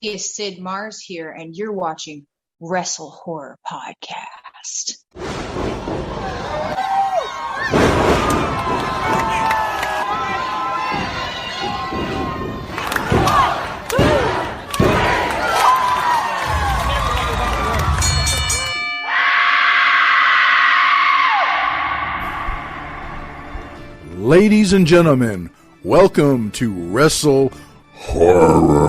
Insidious Sid Mars here, and you're watching WrestleHorror Podcast. Ladies and gentlemen, welcome to Wrestle Horror.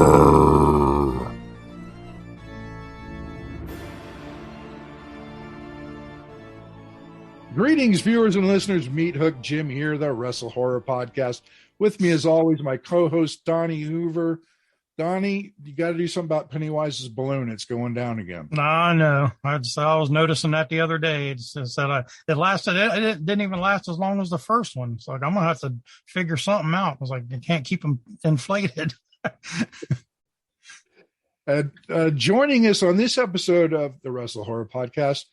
Greetings, viewers and listeners. Meathook Jim here, the Wrestle Horror Podcast. With me, as always, my co-host Donnie Hoover. Donnie, you got to do something about Pennywise's balloon. It's going down again. I know. I was noticing that the other day. It didn't even last as long as the first one. It's like, I'm going to have to figure something out. I was like, I can't keep them inflated. Joining us on this episode of the Wrestle Horror Podcast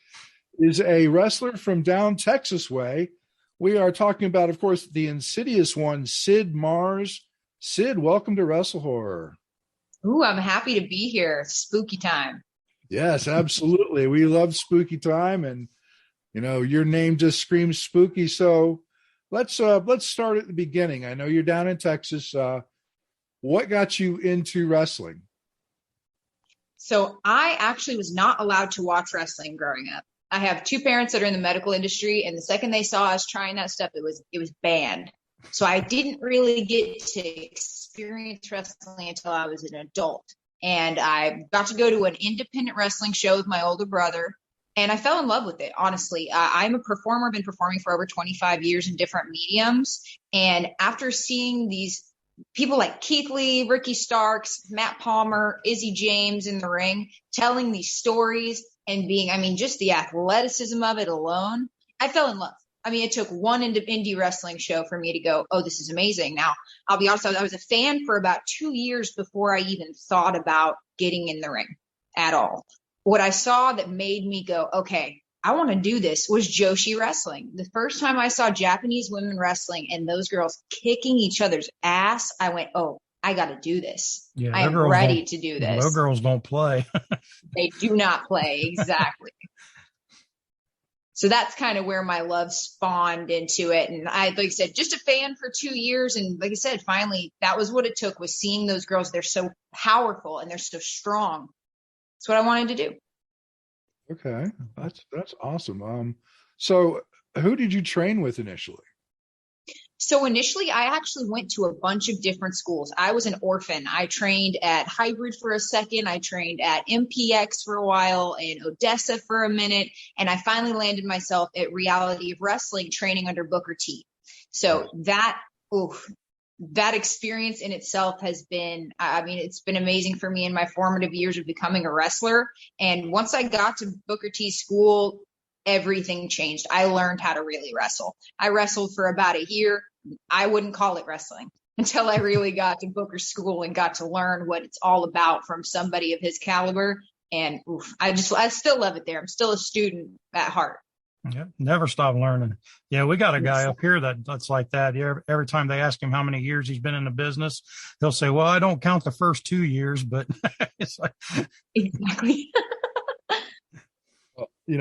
is a wrestler from down Texas way. We are talking about, of course, the Insidious One Sid Mars. Sid, welcome to Wrestle Horror. Ooh, I'm happy to be here. It's spooky time. Yes, absolutely. We love spooky time, and you know your name just screams spooky. So let's start at the beginning. I know you're down in Texas. What got you into wrestling? So I actually was not allowed to watch wrestling growing up. I have two parents that are in the medical industry, and the second they saw us trying that stuff, it was banned. So I didn't really get to experience wrestling until I was an adult. And I got to go to an independent wrestling show with my older brother, and I fell in love with it, honestly. I'm a performer, been performing for over 25 years in different mediums. And after seeing these people like Keith Lee, Ricky Starks, Matt Palmer, Izzy James in the ring, telling these stories and being, just the athleticism of it alone, I fell in love. It took one indie wrestling show for me to go, oh, this is amazing. Now, I'll be honest, I was a fan for about 2 years before I even thought about getting in the ring at all. What I saw that made me go, okay, I want to do this was Joshi wrestling. The first time I saw Japanese women wrestling and those girls kicking each other's ass, I went, oh, I got to do this. Yeah, I am ready to do this. Those girls don't play. They do not play. Exactly. So that's kind of where my love spawned into it. And like I said, just a fan for 2 years. And like I said, finally, that was what it took, was seeing those girls. They're so powerful and they're so strong. That's what I wanted to do. Okay. That's awesome. So who did you train with initially? So initially, I actually went to a bunch of different schools. I was an orphan. I trained at Hybrid for a second. I trained at MPX for a while and Odessa for a minute. And I finally landed myself at Reality of Wrestling training under Booker T. So that experience in itself has been, it's been amazing for me in my formative years of becoming a wrestler. And once I got to Booker T's school, everything changed. I learned how to really wrestle. I wrestled for about a year. I wouldn't call it wrestling until I really got to Booker's school and got to learn what it's all about from somebody of his caliber. And I still love it there. I'm still a student at heart. Yeah, never stop learning. Yeah, we got a guy up here that's like that. Every time they ask him how many years he's been in the business, he'll say, well, I don't count the first 2 years, but it's like. Exactly.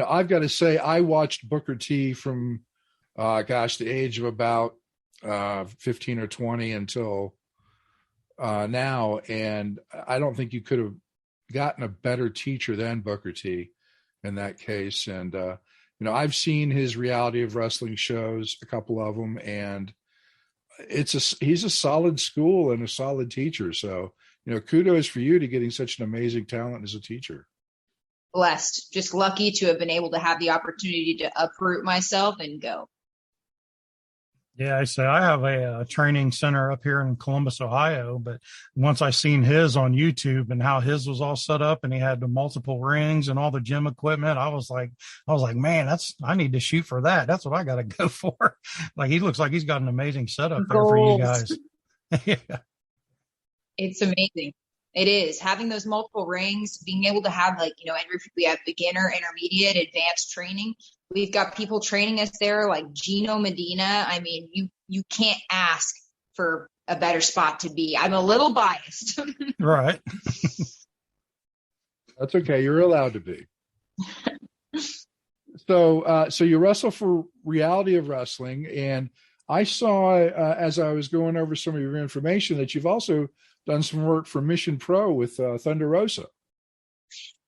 I've got to say, I watched Booker T from, the age of about 15 or 20 until now. And I don't think you could have gotten a better teacher than Booker T in that case. And, I've seen his Reality of Wrestling shows, a couple of them, and he's a solid school and a solid teacher. So, kudos for you to getting such an amazing talent as a teacher. Blessed, just lucky to have been able to have the opportunity to uproot myself and go. Yeah, I say I have a training center up here in Columbus, Ohio, but once I seen his on YouTube and how his was all set up and he had the multiple rings and all the gym equipment, I was like, man, I need to shoot for that. That's what I got to go for. Like, he looks like he's got an amazing setup there for you guys. Yeah. It's amazing. It is. Having those multiple rings, being able to have we have beginner, intermediate, advanced training. We've got people training us there like Gino Medina. You can't ask for a better spot to be. I'm a little biased. Right. That's okay. You're allowed to be. So you wrestle for Reality of Wrestling, and I saw as I was going over some of your information that you've also done some work for Mission Pro with Thunder Rosa.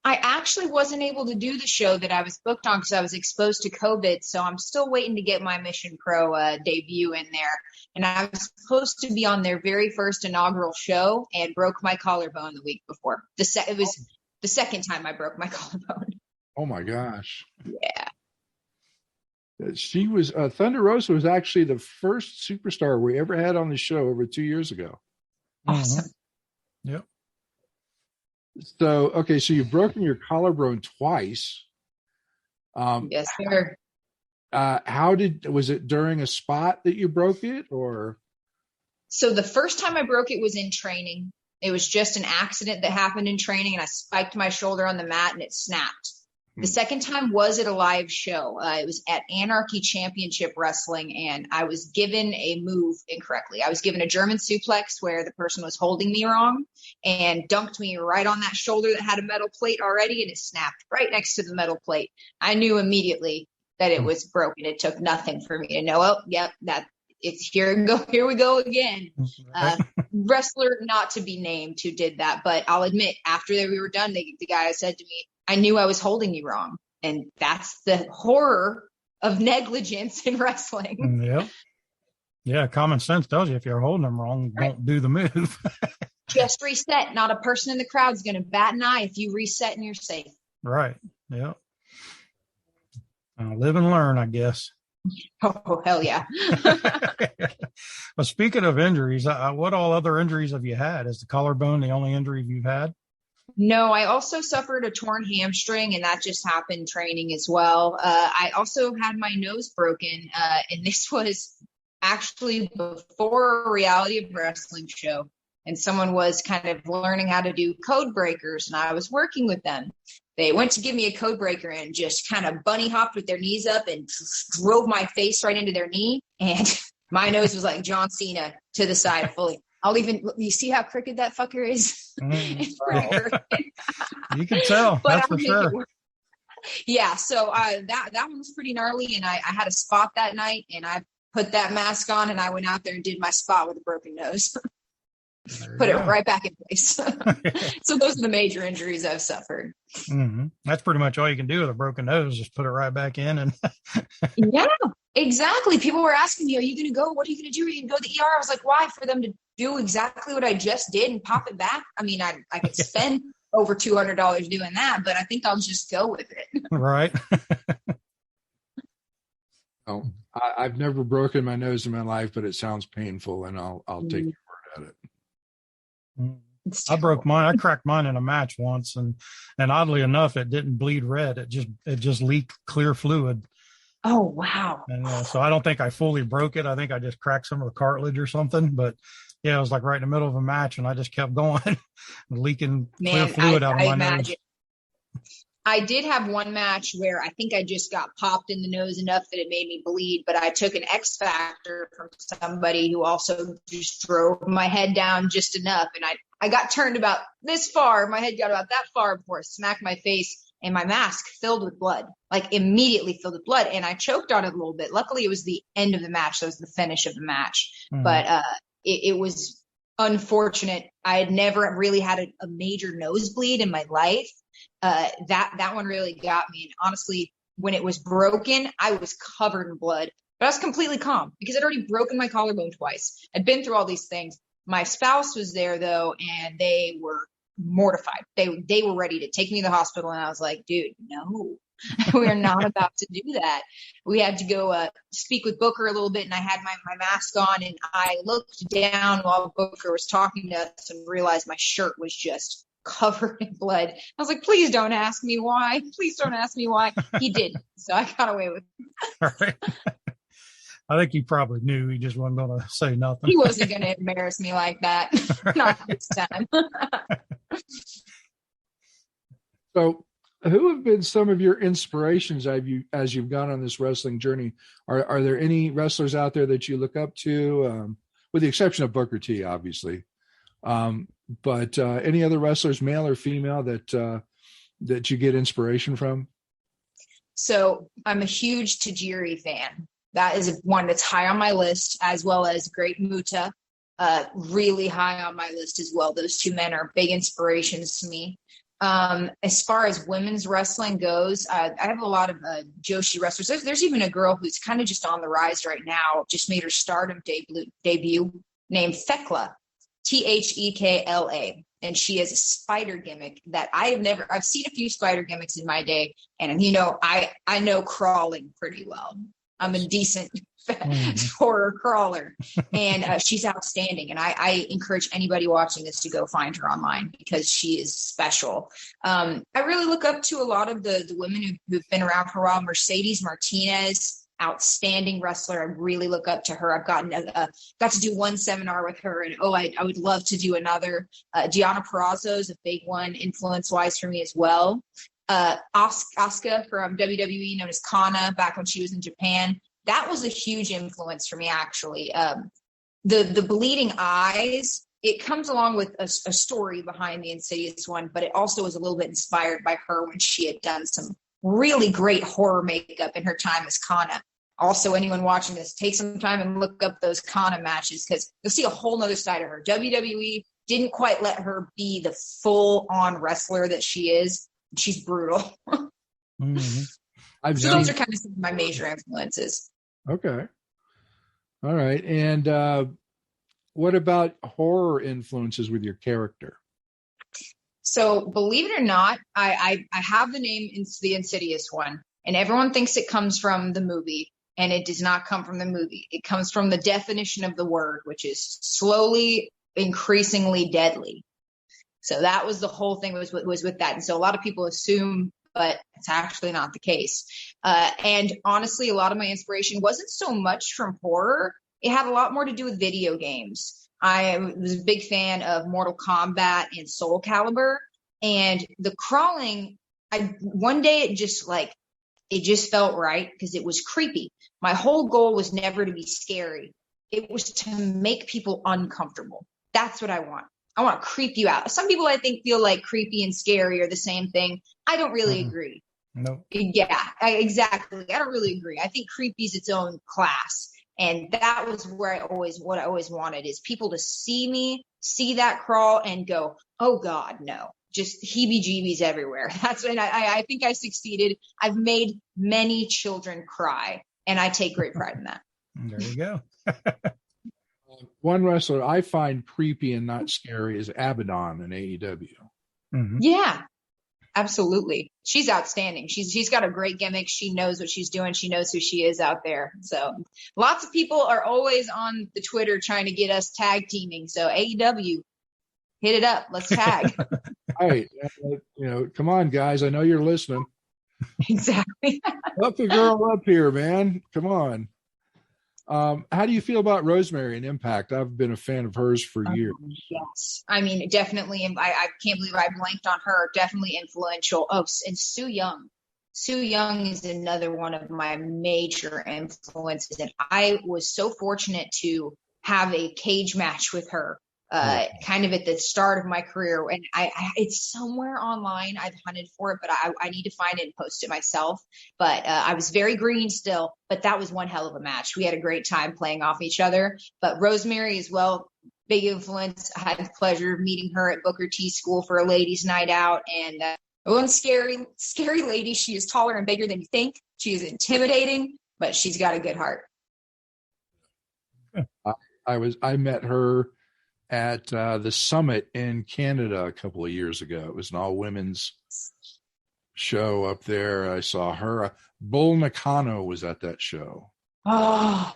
I actually wasn't able to do the show that I was booked on because I was exposed to COVID. So I'm still waiting to get my Mission Pro debut in there. And I was supposed to be on their very first inaugural show and broke my collarbone the week before. It was the second time I broke my collarbone. Oh my gosh. Yeah. She was Thunder Rosa was actually the first superstar we ever had on the show over 2 years ago. Awesome. Yep. So, okay, so you've broken your collarbone twice. Yes, sir. Was it during a spot that you broke it, or? So the first time I broke it was in training. It was just an accident that happened in training, and I spiked my shoulder on the mat and it snapped. The second time was at a live show. It was at Anarchy Championship Wrestling, and I was given a move incorrectly. I was given a German suplex where the person was holding me wrong and dunked me right on that shoulder that had a metal plate already, and it snapped right next to the metal plate. I knew immediately that it was broken. It took nothing for me to know, oh, yep, it's here we go again. Wrestler not to be named who did that, but I'll admit, after we were done, the guy said to me, I knew I was holding you wrong. And that's the horror of negligence in wrestling. Yep. Yeah, common sense tells you if you're holding them wrong, don't do the move. Just reset. Not a person in the crowd is going to bat an eye if you reset and you're safe. Right. Yep. Live and learn, I guess. Oh, hell yeah. But speaking of injuries, what all other injuries have you had? Is the collarbone the only injury you've had? No, I also suffered a torn hamstring, and that just happened training as well. I also had my nose broken, and this was actually before a Reality of Wrestling show. And someone was kind of learning how to do code breakers, and I was working with them. They went to give me a code breaker and just kind of bunny hopped with their knees up and drove my face right into their knee. And my nose was like John Cena to the side fully. You see how crooked that fucker is? You can tell. But that's for sure. Yeah. So that one was pretty gnarly. And I had a spot that night, and I put that mask on and I went out there and did my spot with a broken nose. Put it right back in place. So those are the major injuries I've suffered. Mm-hmm. That's pretty much all you can do with a broken nose. Just put it right back in. And yeah, exactly. People were asking me, are you going to go? What are you going to do? Are you going to go to the ER? I was like, why? For them to do exactly what I just did and pop it back? I mean, I could spend over $200 doing that, but I think I'll just go with it. Right. Oh, I've never broken my nose in my life, but it sounds painful, and I'll take your word at it. I broke mine. I cracked mine in a match once, and oddly enough, it didn't bleed red. It just leaked clear fluid. Oh wow! And so I don't think I fully broke it. I think I just cracked some of the cartilage or something. But yeah, it was like right in the middle of a match, and I just kept going, leaking clear fluid out of my nose. I did have one match where I think I just got popped in the nose enough that it made me bleed, but I took an X Factor from somebody who also just drove my head down just enough. And I got turned about this far. My head got about that far before it smacked my face, and my mask filled with blood, like immediately filled with blood. And I choked on it a little bit. Luckily, it was the end of the match. So it was the finish of the match. Mm-hmm. But it was unfortunate. I had never really had a major nosebleed in my life. That one really got me. And honestly, when it was broken, I was covered in blood, but I was completely calm because I'd already broken my collarbone twice. I'd been through all these things. My spouse was there though, and they were mortified. They were ready to take me to the hospital. And I was like, dude, no, we're not about to do that. We had to go speak with Booker a little bit, and I had my mask on, and I looked down while Booker was talking to us and realized my shirt was just covered in blood. I was like, please don't ask me why. Please don't ask me why. He didn't. So I got away with it. All right. I think he probably knew. He just wasn't going to say nothing. He wasn't going to embarrass me like that. Not this time. So who have been some of your inspirations as you've gone on this wrestling journey? Are there any wrestlers out there that you look up to, with the exception of Booker T, obviously? But any other wrestlers, male or female, that that you get inspiration from? So I'm a huge Tajiri fan. That is one that's high on my list, as well as Great Muta, really high on my list as well. Those two men are big inspirations to me. As far as women's wrestling goes, I have a lot of Joshi wrestlers. There's even a girl who's kind of just on the rise right now, just made her Stardom debut named Thekla, Thekla. And she has a spider gimmick that I've seen a few spider gimmicks in my day. And, I know crawling pretty well. I'm a decent horror crawler, and she's outstanding. And I encourage anybody watching this to go find her online because she is special. I really look up to a lot of the women who've been around for a while. Mercedes Martinez, outstanding wrestler. I really look up to her. I've got to do one seminar with her, and I would love to do another. Gianna Perazzo is a big one, influence-wise for me as well. Asuka from WWE, known as Kana, back when she was in Japan. That was a huge influence for me, actually. The bleeding eyes, it comes along with a story behind the Insidious one, but it also was a little bit inspired by her when she had done some really great horror makeup in her time as Kana. Also, anyone watching this, take some time and look up those Kana matches because you'll see a whole nother side of her. WWE didn't quite let her be the full-on wrestler that she is. She's brutal. Mm-hmm. Those are kind of some of my major influences. Okay. All right. And what about horror influences with your character? So believe it or not, I have the name the Insidious one, and everyone thinks it comes from the movie, and it does not come from the movie. It comes from the definition of the word, which is slowly, increasingly deadly. So that was the whole thing was with that. And so a lot of people assume, but it's actually not the case. And honestly, a lot of my inspiration wasn't so much from horror. It had a lot more to do with video games. I was a big fan of Mortal Kombat and Soul Calibur. And the crawling, one day it just felt right because it was creepy. My whole goal was never to be scary. It was to make people uncomfortable. That's what I want. I want to creep you out. Some people I think feel like creepy and scary are the same thing. I don't really agree. No. Yeah, exactly. I don't really agree. I think creepy is its own class. And that was what I always wanted is people to see me, see that crawl and go, oh God, no, just heebie-jeebies everywhere. That's when I think I succeeded. I've made many children cry, and I take great pride in that. There you go. One wrestler I find creepy and not scary is Abaddon in AEW. Mm-hmm. Yeah, absolutely. She's outstanding. She's got a great gimmick. She knows what she's doing. She knows who she is out there. So lots of people are always on the Twitter trying to get us tag teaming. So AEW, hit it up. Let's tag. Right. Come on, guys. I know you're listening. Exactly. Up the girl up here, man. Come on. How do you feel about Rosemary and Impact? I've been a fan of hers for years. Yes. I mean, definitely. I can't believe I blanked on her. Definitely influential. Oh, and Su Yung. Su Yung is another one of my major influences. And I was so fortunate to have a cage match with her kind of at the start of my career. And it's somewhere online. I've hunted for it, but I need to find it and post it myself. But I was very green still, but that was one hell of a match. We had a great time playing off each other. But Rosemary as well, big influence. I had the pleasure of meeting her at Booker T School for a ladies' night out. And one scary lady. She is taller and bigger than you think. She is intimidating, but she's got a good heart. I met her at the Summit in Canada a couple of years ago. It was an all women's show up there. I saw her. Bull Nakano was at that show. Oh,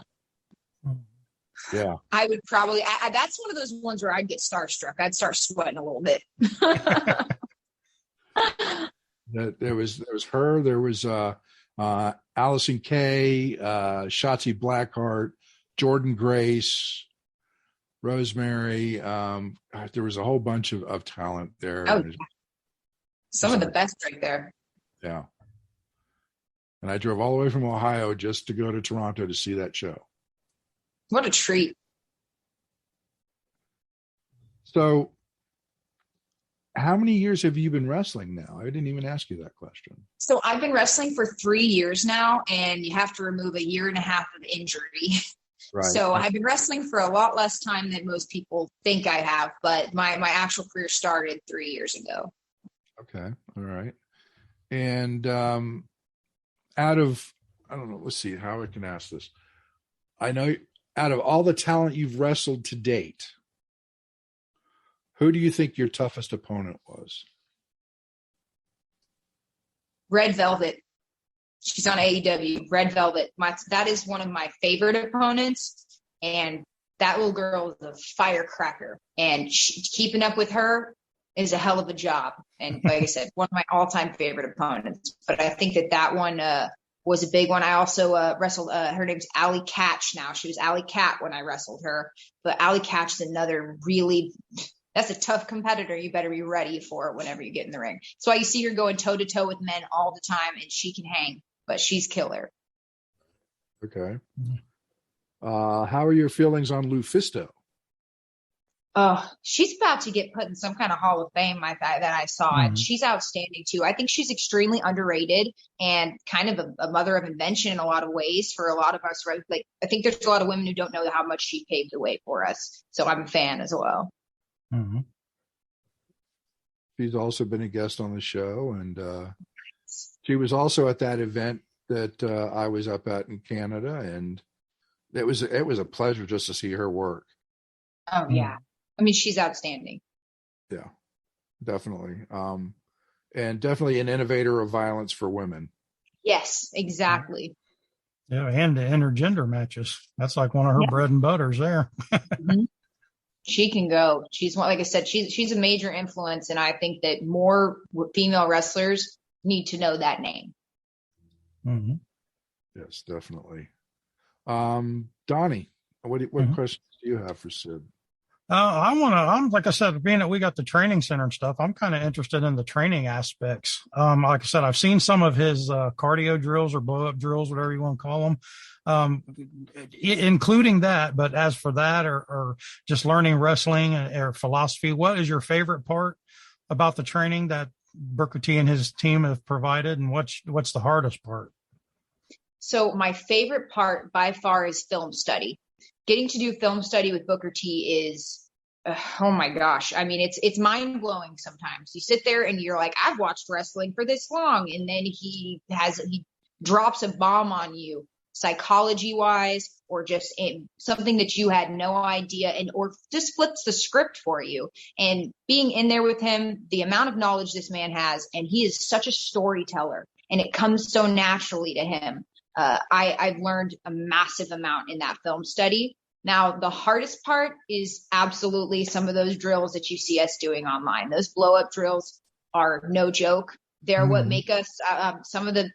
yeah. I would probably, that's one of those ones where I'd get starstruck. I'd start sweating a little bit. There was her. There was Allison Kay, Shotzi Blackheart, Jordan Grace, Rosemary. There was a whole bunch of talent there. Oh, some of the best right there. Yeah. And I drove all the way from Ohio just to go to Toronto to see that show. What a treat. So how many years have you been wrestling now? I didn't even ask you that question. So I've been wrestling for 3 years now, and you have to remove a year and a half of injury. Right. So I've been wrestling for a lot less time than most people think I have, but my actual career started 3 years ago. Okay. All right. And out of, I don't know, let's see how I can ask this. I know out of all the talent you've wrestled to date, who do you think your toughest opponent was? Red Velvet. She's on AEW. Red Velvet. That is one of my favorite opponents. And that little girl is a firecracker. And keeping up with her is a hell of a job. And like I said, one of my all-time favorite opponents. But I think that one was a big one. I also wrestled, her name's Allie Catch now. She was Allie Cat when I wrestled her. But Allie Catch is another really... That's a tough competitor. You better be ready for it whenever you get in the ring. That's why you see her going toe-to-toe with men all the time, and she can hang, but she's killer. Okay. How are your feelings on Lufisto? She's about to get put in some kind of Hall of Fame that I saw. Mm-hmm. And she's outstanding, too. I think she's extremely underrated and kind of a mother of invention in a lot of ways for a lot of us. Right? Like, I think there's a lot of women who don't know how much she paved the way for us. So I'm a fan as well. Mm-hmm. She's also been a guest on the show, and she was also at that event that I was up at in Canada, and it was a pleasure just to see her work. Oh yeah, I mean, she's outstanding. Yeah, definitely, and definitely an innovator of violence for women. Yes, exactly. Yeah, and the intergender matches. That's like one of her bread and butters there. Mm-hmm. She can go. She's like I said, she's a major influence, and I think that more female wrestlers need to know that name. Mm-hmm. Yes, definitely. Donnie, what mm-hmm. questions do you have for Sid? I'm like I said, being that we got the training center and stuff, I'm kind of interested in the training aspects. Like I said, I've seen some of his cardio drills or blow up drills, whatever you want to call them, including that. But as for that or just learning wrestling or philosophy, what is your favorite part about the training that Booker T and his team have provided, and what's the hardest part? So my favorite part by far is film study. Getting to do film study with Booker T is, oh my gosh. I mean, it's mind blowing sometimes. You sit there and you're like, I've watched wrestling for this long. And then he drops a bomb on you psychology wise, or just something that you had no idea, or just flips the script for you. And being in there with him, the amount of knowledge this man has, and he is such a storyteller, and it comes so naturally to him. I've learned a massive amount in that film study. Now, the hardest part is absolutely some of those drills that you see us doing online. Those blow up drills are no joke. They're what make us some of the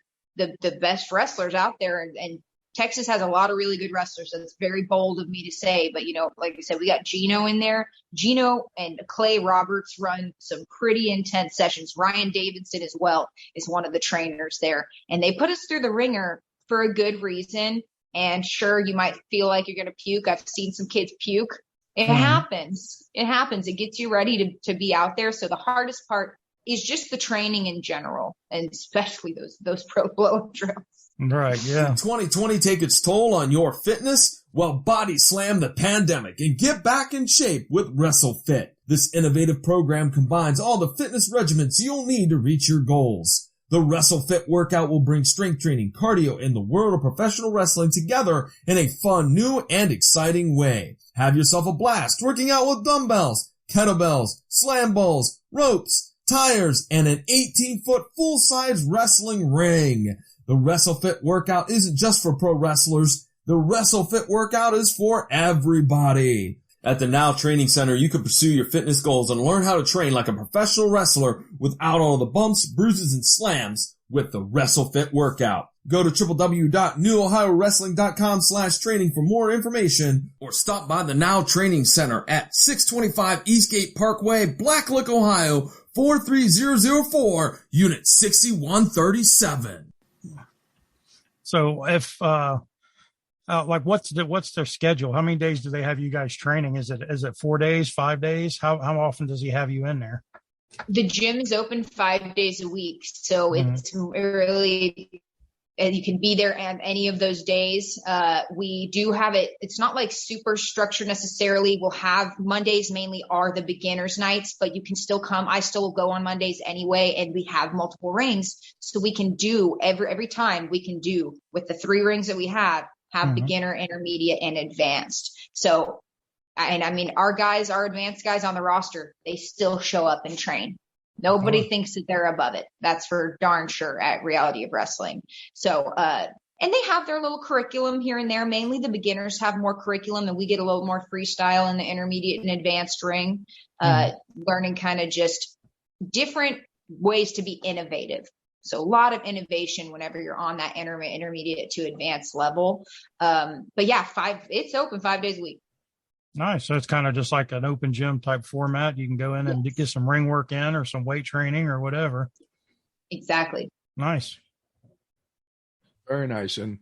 best wrestlers out there. And Texas has a lot of really good wrestlers. So it's very bold of me to say, but like I said, we got Gino in there. Gino and Clay Roberts run some pretty intense sessions. Ryan Davidson as well is one of the trainers there, and they put us through the ringer for a good reason. And sure, you might feel like you're going to puke. I've seen some kids puke. It happens. It happens. It gets you ready to be out there. So the hardest part is just the training in general, and especially those pro blow-up drills. Right, yeah. Did 2020 take its toll on your fitness? Well, body slam the pandemic and get back in shape with Wrestle Fit. This innovative program combines all the fitness regimens you'll need to reach your goals. The Wrestle Fit Workout will bring strength training, cardio, and the world of professional wrestling together in a fun, new, and exciting way. Have yourself a blast working out with dumbbells, kettlebells, slam balls, ropes, tires, and an 18-foot full-size wrestling ring. The Wrestle Fit Workout isn't just for pro wrestlers. The Wrestle Fit Workout is for everybody. At the Now Training Center, you can pursue your fitness goals and learn how to train like a professional wrestler without all the bumps, bruises, and slams with the Wrestle Fit Workout. Go to www.newohiowrestling.com/training for more information, or stop by the Now Training Center at 625 Eastgate Parkway, Blacklick, Ohio, 43004, Unit 6137. So if, like what's their schedule? How many days do they have you guys training? Is it 4 days, 5 days? How often does he have you in there? The gym is open 5 days a week, so it's really, and you can be there at any of those days. We do have it. It's not like super structured necessarily. We'll have Mondays mainly are the beginners nights, but you can still come. I still will go on Mondays anyway. And we have multiple rings. So we can do every time we can do with the 3 rings that we have beginner, intermediate, and advanced. So, and I mean, our advanced guys on the roster, they still show up and train. Nobody thinks that they're above it. That's for darn sure at Reality of Wrestling. So, and they have their little curriculum here and there. Mainly the beginners have more curriculum, and we get a little more freestyle in the intermediate and advanced ring, learning kind of just different ways to be innovative. So a lot of innovation whenever you're on that intermediate to advanced level. But yeah, it's open 5 days a week. Nice. So it's kind of just like an open gym type format. You can go in and get some ring work in or some weight training or whatever. Exactly. Nice. Very nice. And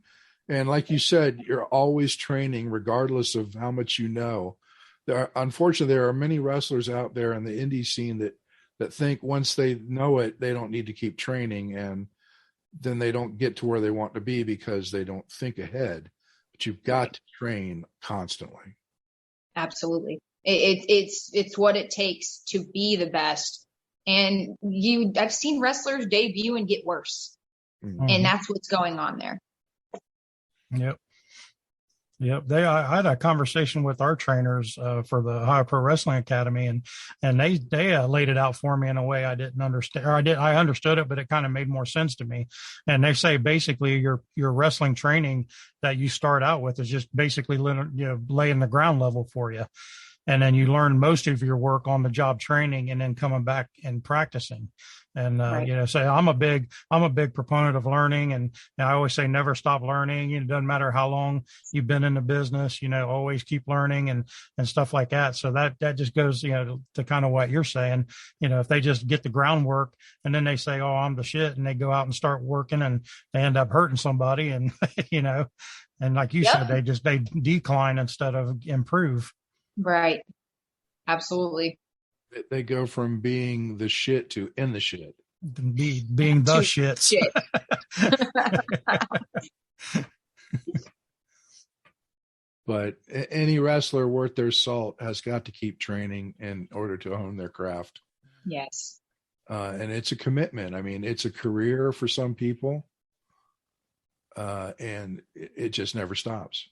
like you said, you're always training regardless of how much you know. Unfortunately, there are many wrestlers out there in the indie scene that think once they know it, they don't need to keep training, and then they don't get to where they want to be because they don't think ahead. But you've got to train constantly. Absolutely. It's what it takes to be the best. And I've seen wrestlers debut and get worse. And that's what's going on there. Yep. I had a conversation with our trainers for the Ohio Pro Wrestling Academy, and they laid it out for me in a way I didn't understand, or I understood it, but it kind of made more sense to me. And they say basically your wrestling training that you start out with is just basically laying the ground level for you. And then you learn most of your work on the job training and then coming back and practicing. And, right. So I'm a big proponent of learning. And I always say, never stop learning. It doesn't matter how long you've been in the business, always keep learning and stuff like that. So that just goes, to kind of what you're saying, if they just get the groundwork and then they say, oh, I'm the shit, and they go out and start working and they end up hurting somebody. And, and like you said, they decline instead of improve. Right. Absolutely. They go from being the shit to in the shit. Being the shit. But any wrestler worth their salt has got to keep training in order to hone their craft. Yes. And it's a commitment. I mean, it's a career for some people. And it just never stops.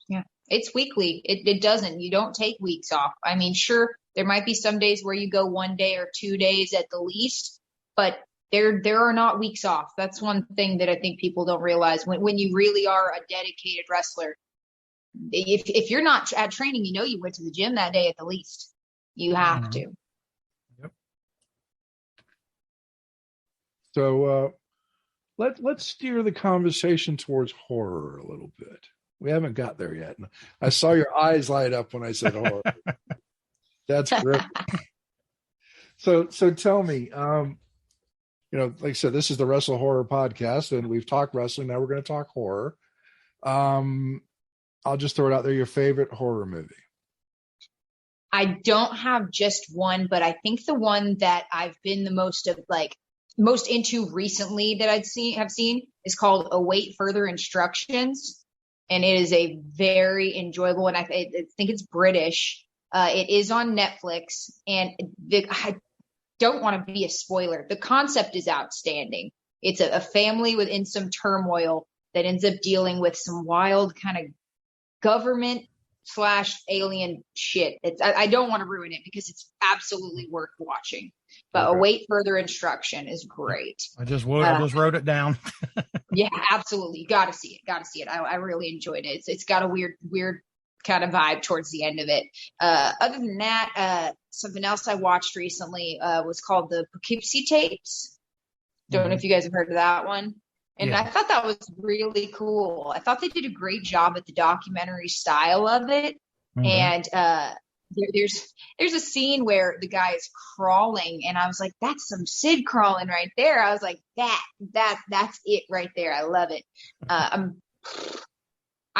Yeah. It's weekly. It doesn't. You don't take weeks off. I mean, sure, there might be some days where you go 1 day or 2 days at the least, but there are not weeks off. That's one thing that I think people don't realize when you really are a dedicated wrestler. If you're not at training, you went to the gym that day at the least. You have to. Yep. So let's steer the conversation towards horror a little bit. We haven't got there yet. I saw your eyes light up when I said horror. That's great. So tell me, like I said, this is the WrestleHorror podcast, and we've talked wrestling. Now we're going to talk horror. I'll just throw it out there. Your favorite horror movie? I don't have just one, but I think the one that I've been the most into recently that have seen is called Await Further Instructions. And it is a very enjoyable one. I think it's British. It is on Netflix, and I don't want to be a spoiler. The concept is outstanding. It's a family within some turmoil that ends up dealing with some wild kind of government/alien shit. I don't want to ruin it because it's absolutely worth watching. But okay. Await Further Instruction is great. I just wrote it down. Yeah, absolutely. You got to see it. I really enjoyed it. It's got a weird kind of vibe towards the end of it. Other than that, something else I watched recently was called the Poughkeepsie Tapes. Don't know if you guys have heard of that one. And I thought that was really cool. I thought they did a great job at the documentary style of it. And there's a scene where the guy is crawling, and I was like, that's some Sid crawling right there. I was like, that's it right there. I love it. I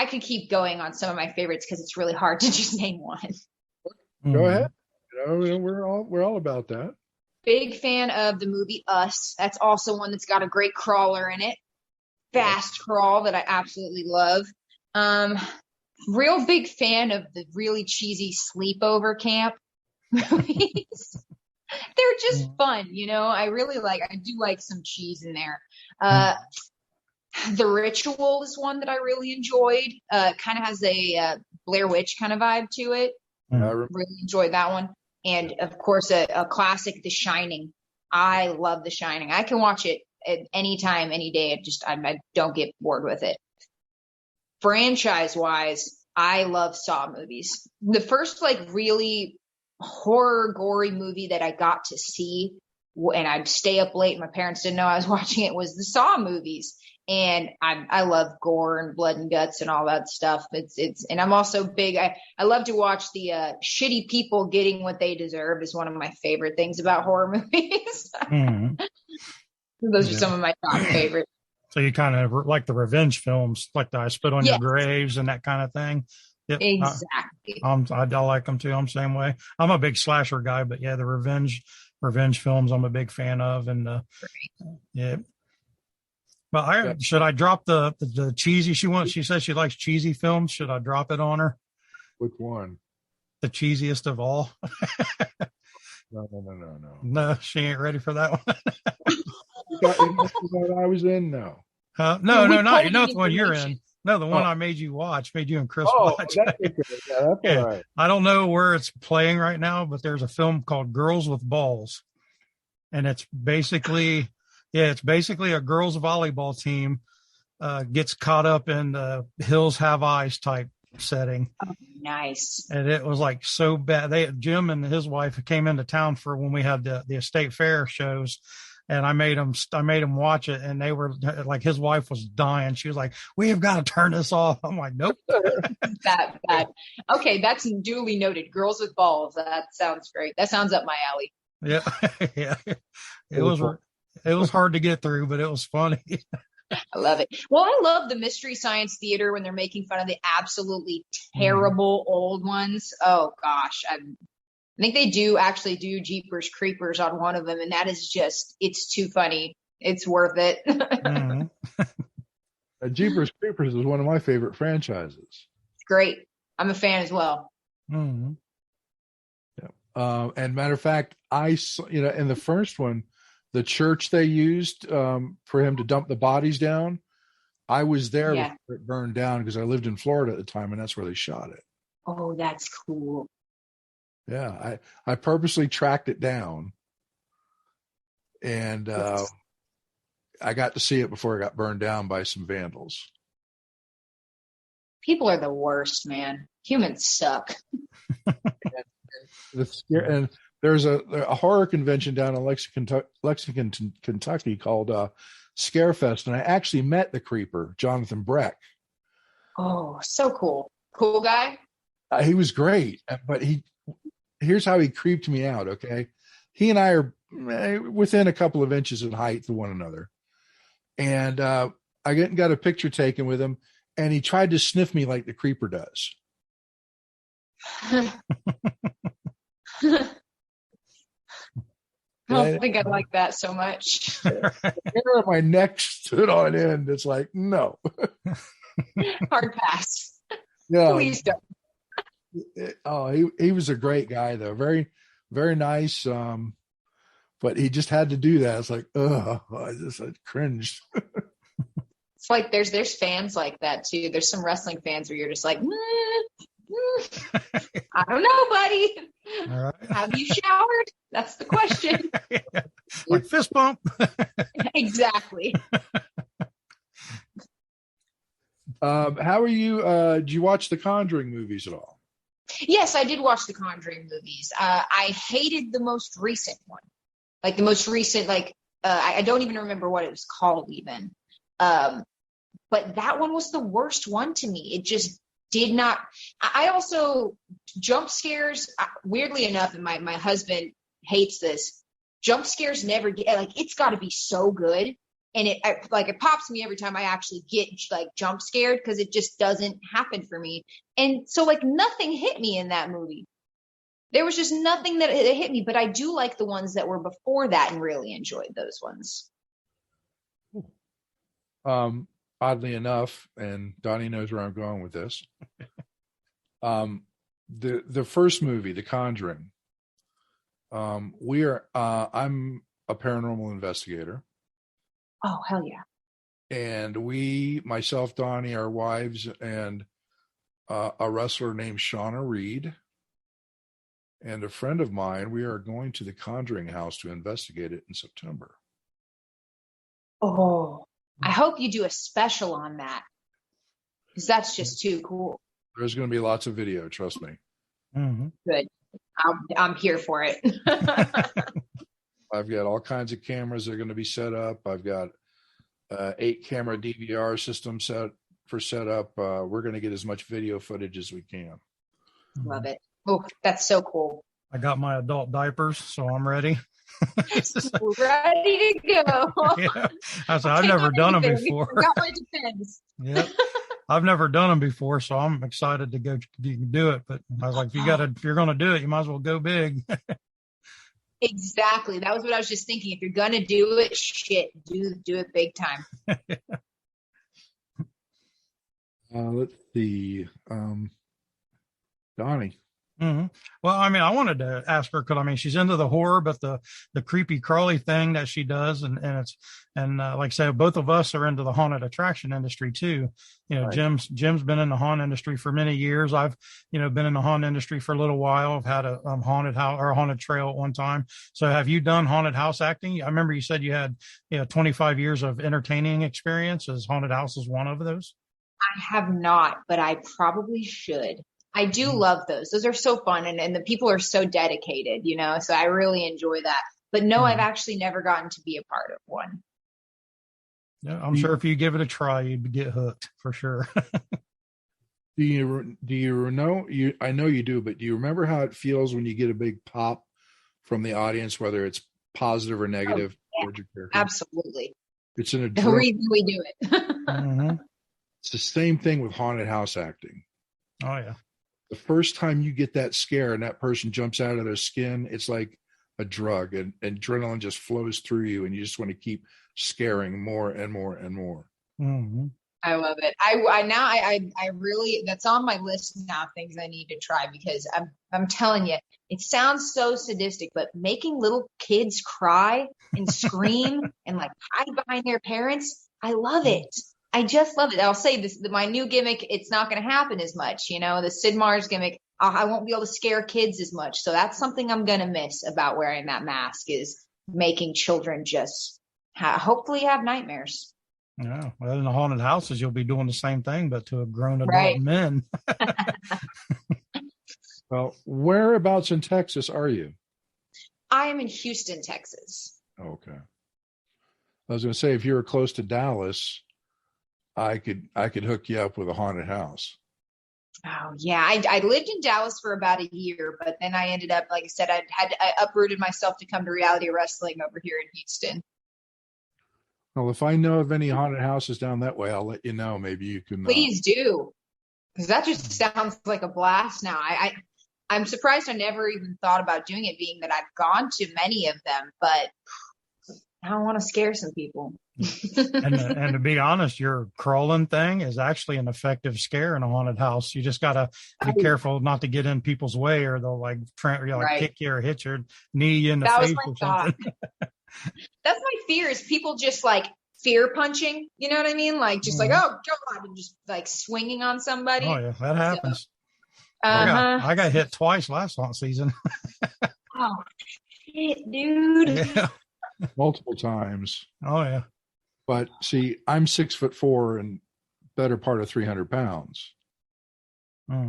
could keep going on some of my favorites because it's really hard to just name one. Go ahead. We're all about that. Big fan of the movie Us. That's also one that's got a great crawler in it. Fast crawl that I absolutely love. Real big fan of the really cheesy sleepover camp movies. They're just fun, I do like some cheese in there. The Ritual is one that I really enjoyed. Kind of has a Blair Witch kind of vibe to it. Really enjoyed that one. And of course, a classic, The Shining. I love The Shining. I can watch it at any time, any day. I don't get bored with it. Franchise-wise, I love Saw movies. The first really horror, gory movie that I got to see, and I'd stay up late, my parents didn't know I was watching it, was the Saw movies. And I love gore and blood and guts and all that stuff. And I'm also big. I love to watch the shitty people getting what they deserve is one of my favorite things about horror movies. Those are some of my top favorites. So you kind of like the revenge films, like the I Spit on Your Graves and that kind of thing. Yep. Exactly. I like them too. I'm the same way. I'm a big slasher guy, but the revenge films I'm a big fan of. And But should I drop the cheesy? She says she likes cheesy films. Should I drop it on her? Which one? The cheesiest of all. No. No, she ain't ready for that one. I was in. No. No, not the one you're in. No, the one I made you and Chris watch. That's okay. That's all right. I don't know where it's playing right now, but there's a film called Girls with Balls, and it's basically a girls volleyball team gets caught up in the Hills Have Eyes type setting. Oh, nice. And it was so bad. Jim and his wife came into town for when we had the estate fair shows. And I made him watch it, and they were like, his wife was dying. She was like, "We have got to turn this off." I'm like, "Nope." That. Okay, that's duly noted. Girls with Balls. That sounds great. That sounds up my alley. Yeah. It was hard to get through, but it was funny. I love it. Well, I love the Mystery Science Theater when they're making fun of the absolutely terrible old ones. Oh gosh, I think they do Jeepers Creepers on one of them, and that is it's too funny. It's worth it. Jeepers Creepers is one of my favorite franchises. It's great. I'm a fan as well. Mm-hmm. Yeah. And matter of fact, in the first one, the church they used for him to dump the bodies down, I was there before it burned down because I lived in Florida at the time, and that's where they shot it. Oh, that's cool. Yeah, I purposely tracked it down, and I got to see it before it got burned down by some vandals. People are the worst, man. Humans suck. And there's a horror convention down in Lexington, Kentucky called Scarefest, and I actually met the creeper, Jonathan Breck. Oh, so cool. Cool guy? He was great, but here's how he creeped me out, okay? He and I are within a couple of inches in height to one another. And I got a picture taken with him, and he tried to sniff me like the creeper does. I don't think I like that so much. My neck stood on end. It's like, no. Hard pass. Yeah. Please don't. He was a great guy though. Very, very nice. But he just had to do that. It's like, I cringed. It's like there's fans like that too. There's some wrestling fans where you're just like, I don't know, buddy. All right. Have you showered? That's the question. Like fist bump. Exactly. How are you? Did you watch the Conjuring movies at all? Yes, I did watch the Conjuring movies. I hated the most recent one. Like the most recent, I don't even remember what it was called even. But that one was the worst one to me. It just did not. I also, jump scares, weirdly enough, and my husband hates this, jump scares never get, it's got to be so good. And it pops me every time I actually get jump scared because it just doesn't happen for me. And so nothing hit me in that movie. There was just nothing that hit me, but I do like the ones that were before that and really enjoyed those ones. Oddly enough, and Donnie knows where I'm going with this. The first movie, The Conjuring. I'm a paranormal investigator. Oh, hell yeah. And we, myself, Donnie, our wives, and a wrestler named Shauna Reed, and a friend of mine, we are going to the Conjuring house to investigate it in September. Oh, I hope you do a special on that, because that's just too cool. There's going to be lots of video, trust me. Mm-hmm. Good. I'm here for it. I've got all kinds of cameras that are going to be set up. I've got 8-camera DVR system set up. We're going to get as much video footage as we can. Love it. Oh, that's so cool. I got my adult diapers, so I'm ready. Ready to go. Yeah. I've never done them before. I got my defense. Yep. I've never done them before, so I'm excited to go do it. But I was like, if you're going to do it, you might as well go big. Exactly. That was what I was just thinking. If you're going to do it, do it big time. Let's see. Donnie. Mm-hmm. Well, I mean, I wanted to ask her because I mean, she's into the horror, but the creepy crawly thing that she does, and like I said, both of us are into the haunted attraction industry too. You know, right. Jim's been in the haunted industry for many years. I've been in the haunted industry for a little while. I've had a haunted house or a haunted trail at one time. So, have you done haunted house acting? I remember you said you had 25 years of entertaining experience. Is haunted houses one of those? I have not, but I probably should. I do love those. Those are so fun, and the people are so dedicated, so I really enjoy that. But no, I've actually never gotten to be a part of one. Yeah, I'm sure if you give it a try, you'd get hooked for sure. Do you know, I know you do, but do you remember how it feels when you get a big pop from the audience, whether it's positive or negative towards your character? Absolutely. It's an the reason we do it. Mm-hmm. It's the same thing with haunted house acting. Oh, yeah. The first time you get that scare and that person jumps out of their skin, it's like a drug, and adrenaline just flows through you, and you just want to keep scaring more and more and more. Mm-hmm. I love it. I really, that's on my list now, things I need to try, because I'm telling you, it sounds so sadistic, but making little kids cry and scream and like hide behind their parents, I love it. I just love it. I'll say this, my new gimmick, it's not going to happen as much. The Sid Mars gimmick, I won't be able to scare kids as much. So that's something I'm going to miss about wearing that mask, is making children just hopefully have nightmares. Yeah. Well, in the haunted houses, you'll be doing the same thing, but to a grown adult men. Well, whereabouts in Texas are you? I am in Houston, Texas. Okay. I was going to say, if you were close to Dallas, I could hook you up with a haunted house. Oh yeah, I lived in Dallas for about a year, but then I ended up, like I said, I uprooted myself to come to reality wrestling over here in Houston. Well, if I know of any haunted houses down that way, I'll let you know. Maybe you can. Please do, because that just sounds like a blast. Now, I'm surprised I never even thought about doing it, being that I've gone to many of them, but I don't want to scare some people. and to be honest, your crawling thing is actually an effective scare in a haunted house. You just got to be careful not to get in people's way, or they'll kick you or hit your knee in the face or something. That's my fear, is people just like fear punching. You know what I mean? Like just like, oh God, and just like swinging on somebody. Oh yeah, that happens. So, I got hit twice last season. Oh shit, dude. Yeah. Multiple times. Oh yeah. But see, I'm 6'4" and better part of 300 pounds.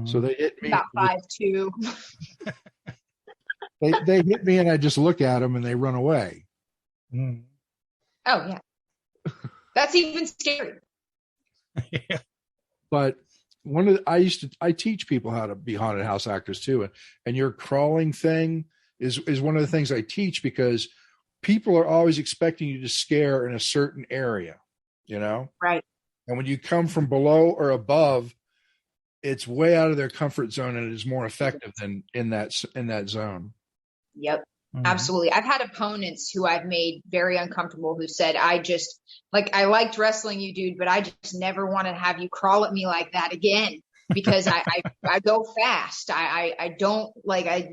So they hit me about 5'2". They hit me, and I just look at them and they run away. Oh yeah, that's even scary. Yeah. But I teach people how to be haunted house actors too, and your crawling thing is one of the things I teach, because people are always expecting you to scare in a certain area, Right. And when you come from below or above, it's way out of their comfort zone, and it is more effective than in that zone. Yep. Absolutely. I've had opponents who I've made very uncomfortable who said, I liked wrestling you, dude, but I just never want to have you crawl at me like that again, because I go fast. I don't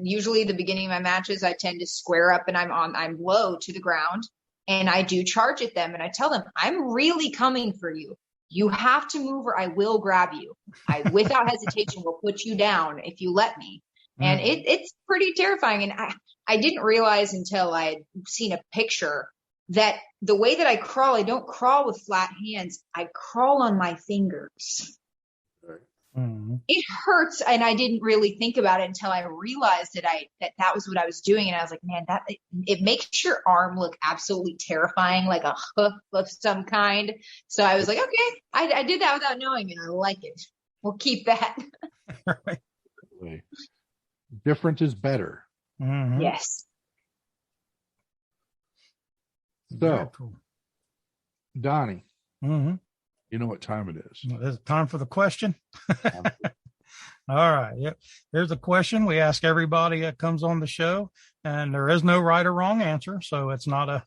usually the beginning of my matches, I tend to square up and I'm low to the ground, and I do charge at them, and I tell them, I'm really coming for you. You have to move or I will grab you. I, without hesitation, will put you down if you let me. And it's pretty terrifying. And I didn't realize until I had seen a picture that the way that I crawl, I don't crawl with flat hands. I crawl on my fingers. It hurts. And I didn't really think about it until I realized that was what I was doing. And I was like, man, it makes your arm look absolutely terrifying, like a hoof of some kind. So I was like, okay, I did that without knowing, and I like it. We'll keep that. Different is better. Yes. So, Donnie, you know what time it is. It's time for the question. All right. Yep. Here's a question we ask everybody that comes on the show, and there is no right or wrong answer. So it's not a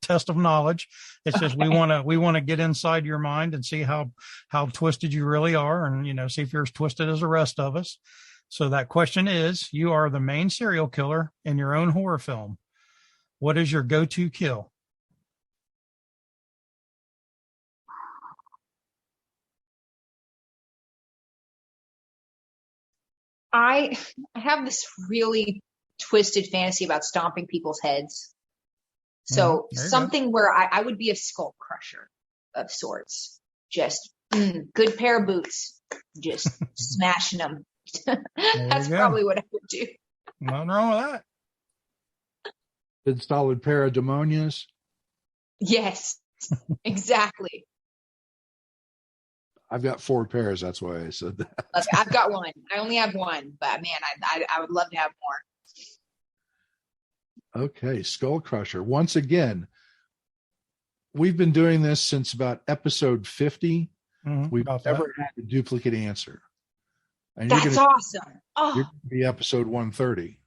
test of knowledge. It's just, we want to get inside your mind and see how twisted you really are, and, see if you're as twisted as the rest of us. So that question is, you are the main serial killer in your own horror film. What is your go-to kill? I have this really twisted fantasy about stomping people's heads. So something where I would be a skull crusher of sorts. Just good pair of boots, just smashing them. That's probably what I would do. Nothing wrong with that. Good solid pair of demonias. Yes, exactly. I've got 4 pairs. That's why I said that. I've got one. I only have one, but man, I would love to have more. Okay, Skull Crusher. Once again, we've been doing this since about episode 50. We've never had a duplicate answer. And that's awesome. Oh, you're going to be episode 130.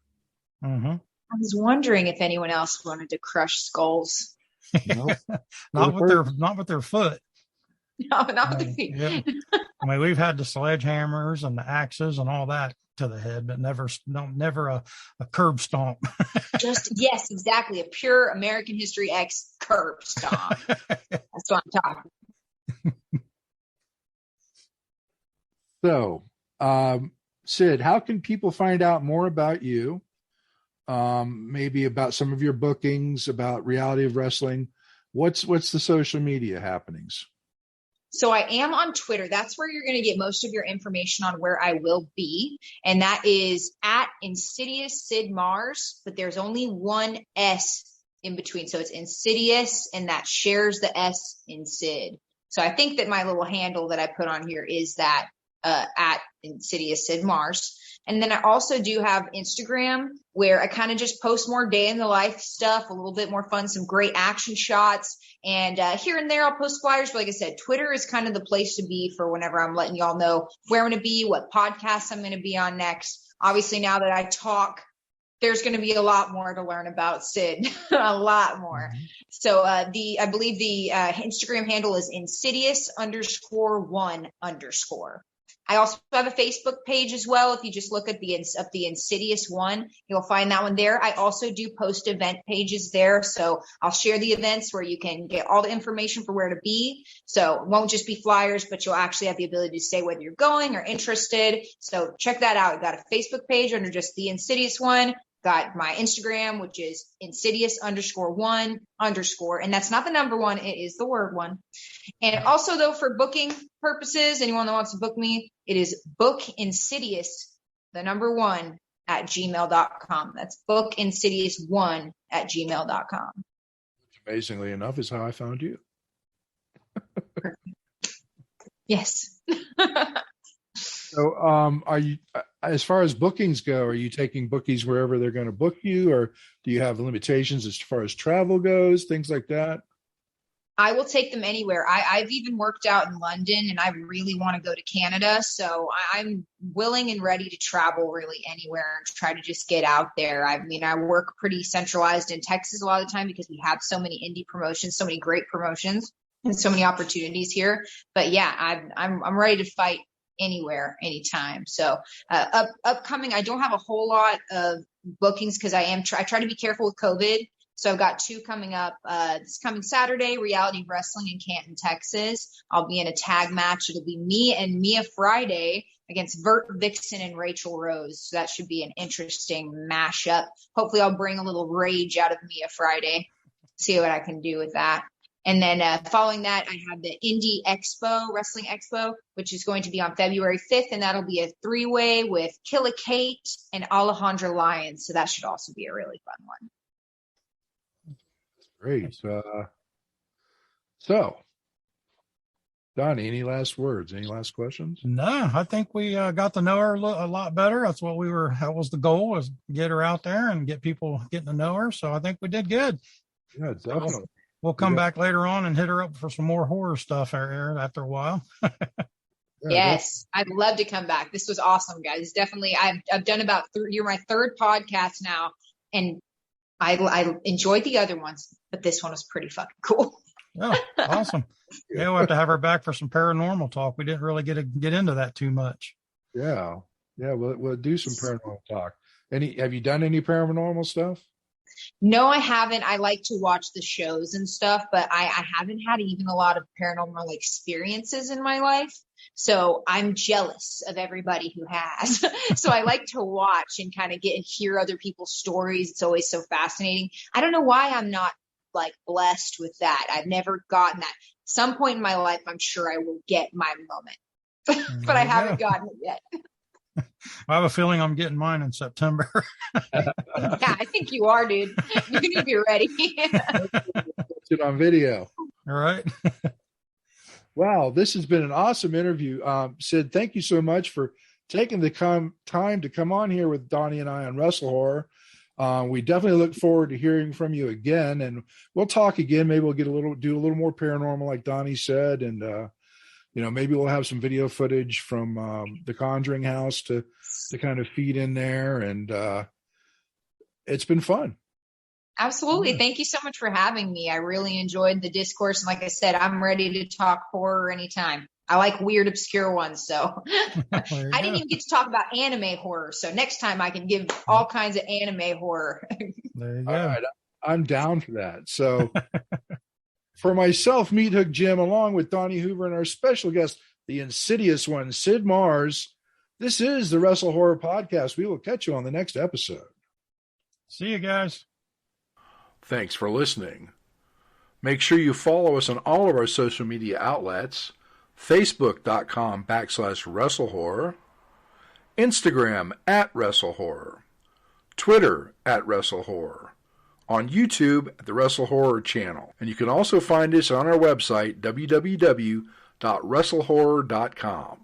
I was wondering if anyone else wanted to crush skulls. Nope. not with their foot. No, not with the feet. Yeah. I mean, we've had the sledgehammers and the axes and all that to the head, but never a curb stomp. Yes, exactly. A pure American History X curb stomp. That's what I'm talking. So, Sid, how can people find out more about you? Maybe about some of your bookings, about Reality of Wrestling. What's the social media happenings? So I am on Twitter. That's where you're going to get most of your information on where I will be. And that is at Insidious Sid Mars, but there's only one S in between. So it's Insidious, and that shares the S in Sid. So I think that my little handle that I put on here is that at Insidious Sid Mars. And then I also do have Instagram, where I kind of just post more day in the life stuff, a little bit more fun, some great action shots. And here and there I'll post flyers. But like I said, Twitter is kind of the place to be for whenever I'm letting y'all know where I'm going to be, what podcasts I'm going to be on next. Obviously, now that I talk, there's going to be a lot more to learn about Sid, a lot more. So I believe the Instagram handle is Insidious_one_. I also have a Facebook page as well. If you just look at the Insidious One, you'll find that one there. I also do post event pages there. So I'll share the events where you can get all the information for where to be. So it won't just be flyers, but you'll actually have the ability to say whether you're going or interested. So check that out. I've got a Facebook page under just the Insidious One. Got my Instagram, which is Insidious_one_, and that's not the number one, it is the word one. And also, though, for booking purposes, anyone that wants to book me, it is bookinsidious1 at gmail.com. That's bookinsidious1 @gmail.com. Amazingly enough, is how I found you. Yes. So, are you, as far as bookings go, are you taking bookies wherever they're going to book you, or do you have limitations as far as travel goes, things like that? I will take them anywhere. I've even worked out in London, and I really want to go to Canada. So I'm willing and ready to travel really anywhere and try to just get out there. I mean, I work pretty centralized in Texas a lot of the time because we have so many indie promotions, so many great promotions, and so many opportunities here. But yeah, I'm ready to fight anywhere, anytime. So upcoming, I don't have a whole lot of bookings because I try to be careful with COVID. So I've got 2 coming up this coming Saturday, Reality Wrestling in Canton, Texas. I'll be in a tag match. It'll be me and Mia Friday against Vert Vixen and Rachel Rose. So that should be an interesting mashup. Hopefully I'll bring a little rage out of Mia Friday, see what I can do with that. And then following that, I have the Indie Expo, Wrestling Expo, which is going to be on February 5th. And that'll be a 3-way with Killa Kate and Alejandra Lyons. So that should also be a really fun one. Great. So, Donnie, any last words? Any last questions? No, I think we got to know her a lot better. That was the goal, was get her out there and get people getting to know her. So I think we did good. Yeah, definitely. We'll come back later on and hit her up for some more horror stuff after a while. Yes, I'd love to come back. This was awesome, guys. Definitely. I've done about you're my 3rd podcast now, and I enjoyed the other ones, but this one was pretty fucking cool. Oh, awesome. Yeah, we'll have to have her back for some paranormal talk. We didn't really get into that too much. Yeah. We'll do some paranormal talk. Have you done any paranormal stuff? No, I haven't. I like to watch the shows and stuff, but I haven't had even a lot of paranormal experiences in my life. So I'm jealous of everybody who has. So I like to watch and kind of hear other people's stories. It's always so fascinating. I don't know why I'm not blessed with that. I've never gotten that. Some point in my life, I'm sure I will get my moment, but I haven't gotten it yet. I have a feeling I'm getting mine in September. Yeah, I think you are, dude. You need to be ready. It's on video. All right. Wow, this has been an awesome interview. Sid, thank you so much for taking the time to come on here with Donnie and I on Wrestle Horror. We definitely look forward to hearing from you again, and we'll talk again. Maybe we'll do a little more paranormal, like Donnie said, and maybe we'll have some video footage from the Conjuring house to kind of feed in there, and it's been fun. Absolutely. Thank you so much for having me. I really enjoyed the discourse. And like I said, I'm ready to talk horror anytime. I like weird, obscure ones. So I didn't even get to talk about anime horror. So next time I can give all kinds of anime horror. There you go. All right. I'm down for that. So for myself, Meathook Jim, along with Donnie Hoover and our special guest, the Insidious One Sid Mars, this is the Wrestle Horror Podcast. We will catch you on the next episode. See you guys. Thanks for listening. Make sure you follow us on all of our social media outlets: Facebook.com/WrestleHorror, Instagram @WrestleHorror, Twitter @WrestleHorror, on YouTube at the Wrestle Horror channel. And you can also find us on our website, www.WrestleHorror.com.